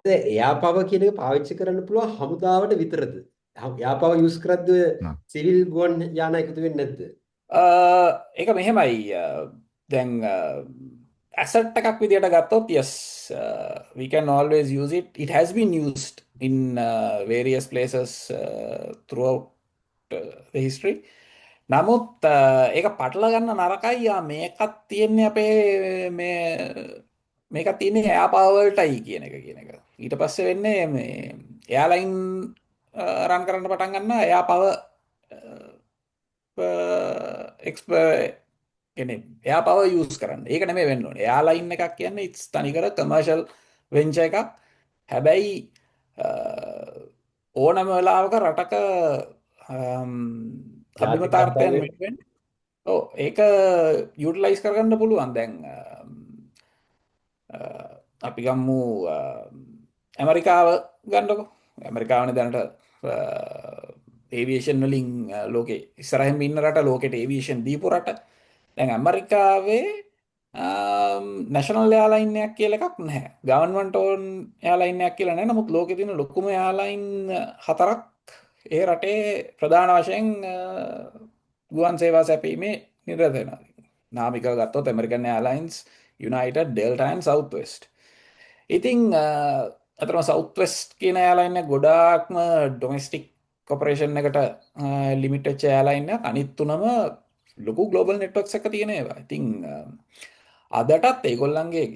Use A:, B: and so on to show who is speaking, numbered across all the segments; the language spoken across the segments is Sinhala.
A: එයා පව කියන එක පාවිච්චි කරන්න පුළුවන් හමුදාවට විතරද? එයා පව යූස් කරද්දී සිවිල් ගුවන් යාන එකතු වෙන්නේ නැද්ද?
B: ඒක මෙහෙමයි දැන් asset එකක් විදියට ගත්තොත් yes we can always use it. It has been used in various places throughout the history. නමුත් ඒක පටල ගන්න නරකයි. මේකත් තියෙන්නේ අපේ මේකත් තියෙන්නේ එයා පාවර්ටයි කියන එක. ඊට පස්සේ වෙන්නේ මේ එයාලයින් රන් කරන්න පටන් ගන්න එයා පව කියන්නේ එයා පව යූස් කරන්න. ඒක නෙමෙයි වෙන්න ඕනේ. එයාලයින් එකක් කියන්නේ ඉට්ස් තනිකර කමර්ෂල් වෙන්චර් එකක්. හැබැයි ඕනම වෙලාවක රටක
A: ජාතික
B: අභිමතාර්ථයන්
A: ආදායම
B: වෙනුවෙන් ඔව් ඒක යුටිලයිස් කරගන්න පුළුවන්. දැන් අපි ගම්මු ඇමරිකාව ගන්නකො. ඇමරිකාවනේ දැනට ඒවියේෂන් වලින් ලෝකේ ඉස්සරහින් ඉන්න රට, ලෝකෙට ඒවියේෂන් දීපු රට. දැන් ඇමරිකාවේ නැෂනල් එයාලයින් එකක් කියලා එකක් නැහැ. ගවර්න්මන්ට් ඕන් එයාලයින් එකක් කියලා නැහැ. නමුත් ලෝකේ තියෙන ලොකුම එයාලයින් හතරක් ඒ රටේ ප්‍රධාන වශයෙන් ගුවන් සේවා සැපීමේ නිරත වෙනවා. නාමිකව ගත්තොත් American airlines, united, delta and south west. ඉතින් අතරම සවුත් වෙස්ට් කියන එයාලයින් එක ගොඩාක්ම ඩොමෙස්ටික් කොපරේෂන් එකට ලිමිට් වෙච්ච එයාලයින් එකක්. අනිත් තුනම ලොකු ග්ලෝබල් නෙට්වර්ක්ස් එක තියෙන ඒවා. ඉතින් අදටත් ඒගොල්ලන්ගේ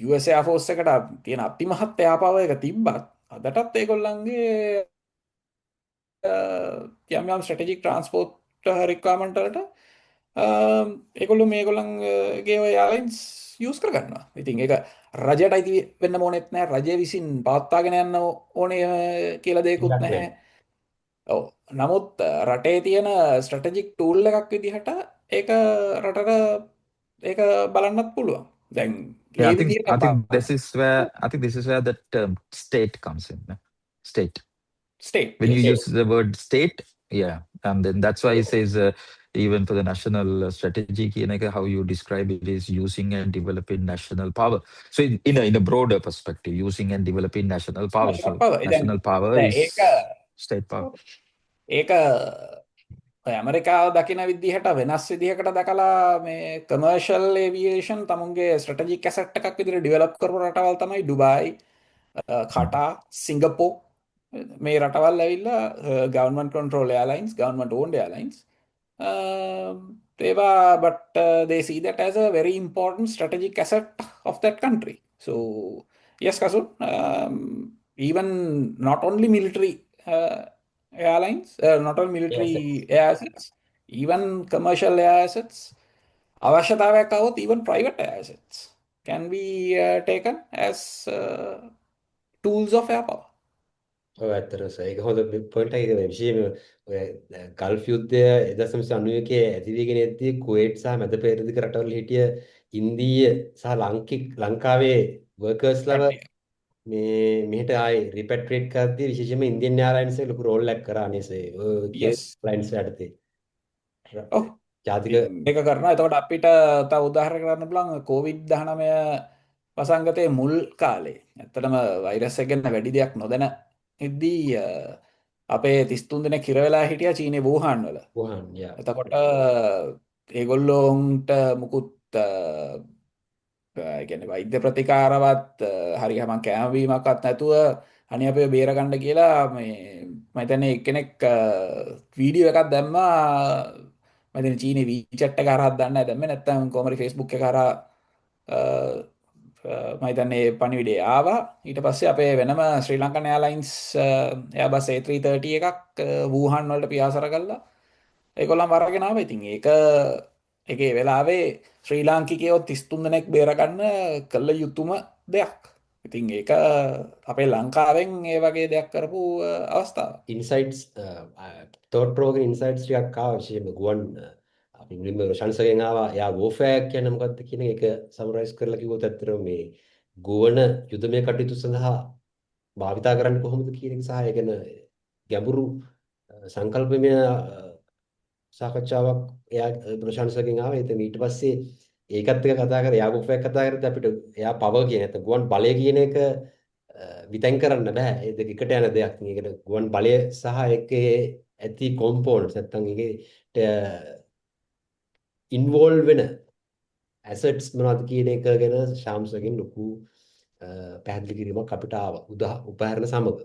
B: US Air Force එකට තියෙන අතිමහත් එයාපාව එක තිබ්බත් අදටත් ඒගොල්ලන්ගේ යම් යම් ස්ට්‍රැටජික් ට්‍රාන්ස්පෝර්ට් රික්වයර්මන්ට් වලට ඒගොල්ලෝ මේගොල්ලන්ගේ ඔය එයාලයින්ස් යූස් කරගන්නවා. ඉතින් ඒක රජයට අයිති වෙන්න ඕනෙත් නැහැ. රජය විසින් පවත්වාගෙන යන්න ඕනේ කියලා දෙයක්වත්
A: ඉඩක්
B: නැහැ.
A: නැහැ.
B: ඔව්. නමුත් රටේ තියෙන ස්ට්‍රැටජික් ටූල් එකක් විදිහට ඒක රටට ඒක බලන්නත් පුළුවන්. දැන්
C: Yeah,
B: ඒ විදිහට
C: I think this is where the term state comes in. State.
B: State
C: When you
B: yes.
C: use the word state, yeah, and then that's why it says even for the national strategy, how you describe it is using and developing national power. So in a broader perspective, using and developing national power.
B: national
C: So
B: power. දැන්
C: national power
B: දැන්
C: is state power.
B: ඒක ඇමරිකාව දකින විදිහට වෙනස් විදිහකට දැකලා මේ කමර්ෂල් ඒවියේෂන් තමුන්ගේ ස්ට්‍රැටජික් ඇසට් එකක් විදිහට ඩිවෙලොප් කරපු රටවල් තමයි ඩුබායි, කටා, සිංගප්පූර් මේ රටවල් ඇවිල්ලා government control airlines, government owned airlines. ඒවා but they see that as a very important strategic asset of that country. So yes, Kasul, even not only military airlines, not only
A: Yes.
B: military air assets, even commercial air assets, අවශ්‍යතාවයක් આવොත් even private air assets can be taken as tools of air power.
A: ඔව් ඇත්තටම සර්. ඒක හොඳ පොයින්ට් එකක්. විශේෂයෙන්ම ඔය ගල්ෆ් යුද්ධය 1991 ඇති වෙගෙන එද්දී කුවේට් සහ මැද පෙරදිග රටවල හිටිය ඉන්දීය සහ ලංකාවේ වර්කර්ස්ලව මෙහෙට ආයේ රිපැට්‍රියේට් කරද්දී විශේෂයෙන්ම ඉන්දියන් එයාර්ලයින්ස් එක ලොකු රෝල් එකක් කරා නේද? ඔය
B: Yes.
A: ලයින්ස් යටතේ.
B: ඔව්.
A: ජාතික
B: ඒක කරනවා. එතකොට අපිට තව උදාහරණ කරන්න පුළුවන් COVID-19 වසංගතයේ මුල් කාලේ. ඇත්තටම වෛරස් එක ගැන වැඩි දෙයක් නොදැන ඉද්දී අපේ 33 දෙනෙක් හිර වෙලා හිටියා චීනේ වූහාන් වල.
A: වුහාන් යා.
B: එතකොට ඒගොල්ලොන්ට මුකුත් කියන්නේ වෛද්‍ය ප්‍රතිකාරවත් හරි හැමං කෑමවීමක්වත් නැතුව අනේ අපේ බේරගන්න කියලා මේ මම හිතන්නේ එක්කෙනෙක් වීඩියෝ එකක් දැම්මා. මම හිතන්නේ චීනේ WeChat එක හරහා දන්නේ නැහැ දැම්මේ නැත්නම් කොහමරි Facebook එක හරහා මම හිතන්නේ පණිවිඩය ආවා. ඊට පස්සේ අපේ වෙනම ශ්‍රී ලංකන් එයාලයින්ස් Airbus A330 එකක් වූහාන් වලට පියාසර කළා. ඒගොල්ලන් වරගෙන ආවා. ඉතින් ඒකේ වෙලාවේ ශ්‍රී ලාංකිකයෝ 33 දෙනෙක් බේරගන්න කළ යුතුම දෙයක්. ඉතින් ඒක අපේ ලංකාවෙන් ඒ වගේ දෙයක් කරපු අවස්ථාවක්.
A: ඉන්සයිට්ස් තෝට් ප්‍රෝවෝකින් ඉන්සයිට්ස් ටිකක් ආවා විශේෂයෙන්ම ගුවන් අපි මුලින්ම රොෂන්සගෙන් ආවා. එයා වෝෆෙයාර් කියන්නේ මොකක්ද කියන එක සමරයිස් කරලා කිව්වොත් ඇත්තටම මේ ගුවන් යුදමය කටයුතු සඳහා භාවිතා කරන්නේ කොහොමද කියන එක සහ ඒ ගැන ගැඹුරු සංකල්පමය සාකච්ඡාවක් එයා ප්‍රශංසකෙන් ආවා. ඉතින් ඊට පස්සේ ඒකත් එක කතා කරලා එයා වෝෆෙයාර් කතා කරද්දී අපිට එයා පවර් කියන නැත්නම් ගුවන් බලය කියන එක විතැන් කරන්න බෑ. ඒ දෙක එකට යන දෙයක්. ඒකට ගුවන් බලය සහ ඒකේ ඇති කොම්පෝනන්ට්ස් නැත්නම් ඒකට ඉන්වෝල්ව් වෙන ඇසට්ස් මොනවද කියන එක ගැන ශාම්සගෙන් ලොකු පැහැදිලි කිරීමක් අපිට ආවා. උපකරණ සමග.